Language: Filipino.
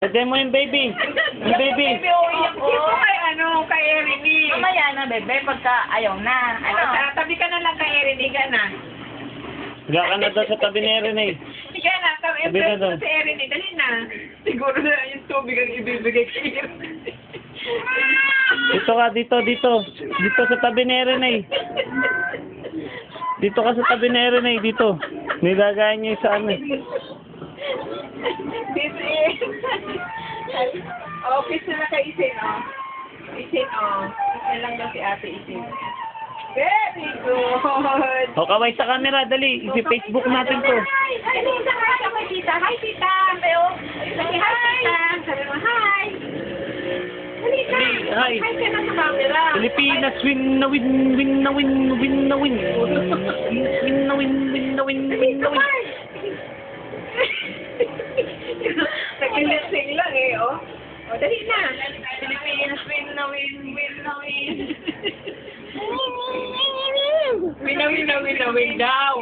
Pwede mo yung baby. Yung baby. Iyak ko kay Erini. Mamaya na, bebe, pagka ayaw na. Tabi ka na lang kay Erini, ka na. Higa ka na daw sa tabi ni Erin eh. Higa na, Tabi na embrace doon. mo si Erini, dali na. Siguro na yung tubig ang ibibigay kay Erini. Dito ka, dito. Dito sa tabi ni Erin eh. Dito ka sa tabi ni Erin eh, dito. Nilagayan niya yung sa ano eh. This is... Oh, kiss na kay Isin, oh. Isin, oh. Kiss na lang daw si Ate Isin. Very good. O, kaway sa camera, dali. I-Facebook natin to. Hi, Lisa, hi ka kay tita. Hi, tita. Pero, sabi hi, tita. Sabi mo, hi. Halika. Hi. Hi ka na sa camera. Pilipinas, win na win, win na win, win na win. Win na win, win na win, win na win. Nag-lip-sync lang eh, oh. O, dali na. Pilipinas, win na win, win na win. Win na win na win na win daw.